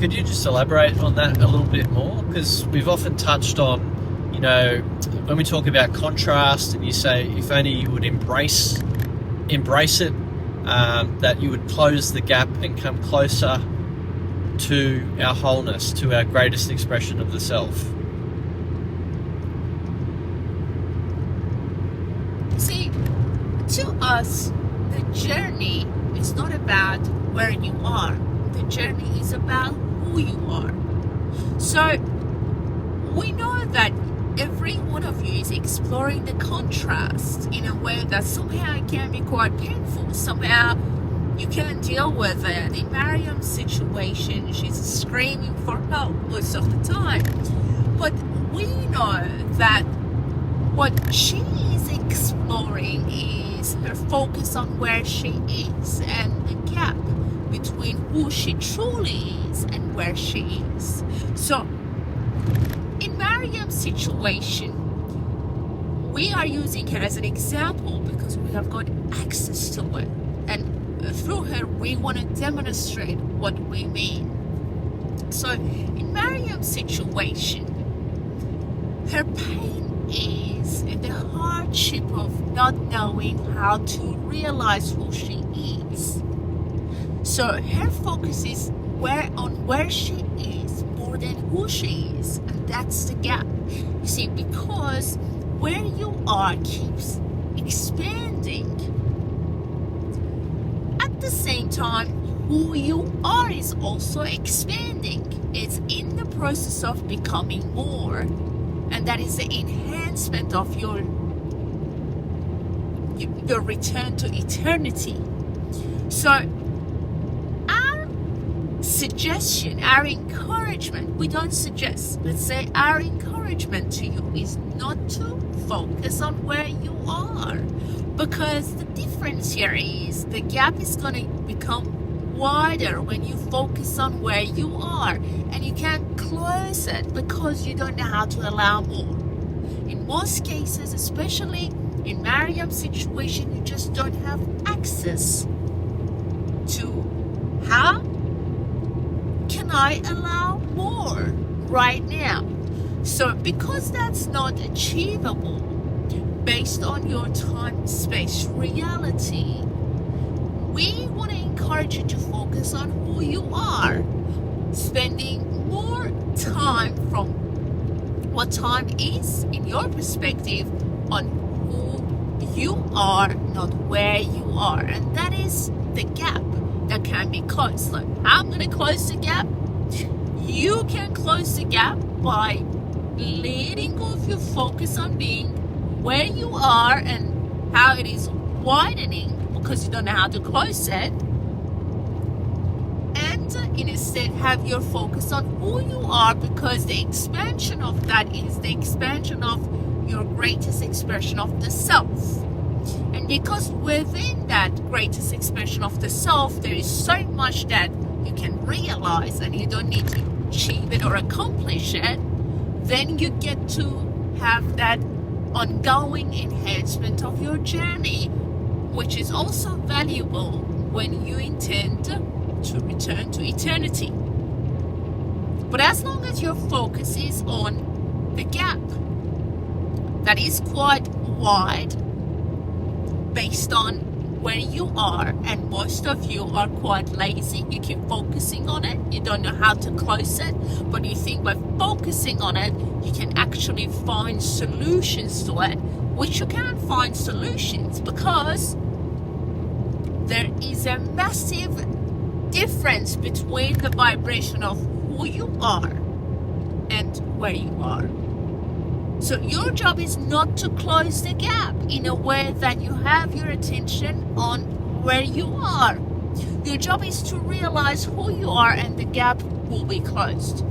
Could you just elaborate on that a little bit more? Because we've often touched on, when we talk about contrast, and you say if only you would embrace it, that you would close the gap and come closer to our wholeness, to our greatest expression of the self. See, to us, the journey is not about where you are. The journey is about who you are. So we know that every one of you is exploring the contrast in a way that somehow it can be quite painful. Somehow you can't deal with it. In Maryam's situation, she's screaming for help most of the time. But we know that what she is exploring is her focus on where she is and the gap between who she truly is and where she is. So in Maryam's situation, we are using her as an example because we have got access to it, and through her we want to demonstrate what we mean. So in Maryam's situation, her pain is in the hardship of not knowing how to realize who she is. So her focus is where she is more than who she is, and that's the gap. You see, because where you are keeps expanding. At the same time, who you are is also expanding. It's in the process of becoming more, and that is the enhancement of your return to eternity. So suggestion, our encouragement, we don't suggest, let's say our encouragement to you is not to focus on where you are, because the difference here is the gap is going to become wider when you focus on where you are, and you can't close it because you don't know how to allow more. In most cases, especially in Maryam's situation, you just don't have access to how can I allow more right now. So because that's not achievable based on your time-space reality, we want to encourage you to focus on who you are, spending more time from what time is in your perspective on who you are, not where you are. And that is the gap that can be closed. Like, I'm going to close the gap. You can close the gap by letting go of your focus on being where you are and how it is widening because you don't know how to close it, and instead have your focus on who you are, because the expansion of that is the expansion of your greatest expression of the self. And because within that greatest expression of the self, there is so much that you can realize, and you don't need to achieve it or accomplish it, then you get to have that ongoing enhancement of your journey, which is also valuable when you intend to return to eternity. But as long as your focus is on the gap that is quite wide based on where you are, and most of you are quite lazy, you keep focusing on it, you don't know how to close it, but you think by focusing on it you can actually find solutions to it, which you can't find solutions because there is a massive difference between the vibration of who you are and where you are. So your job is not to close the gap in a way that you have your attention on where you are. Your job is to realize who you are, and the gap will be closed.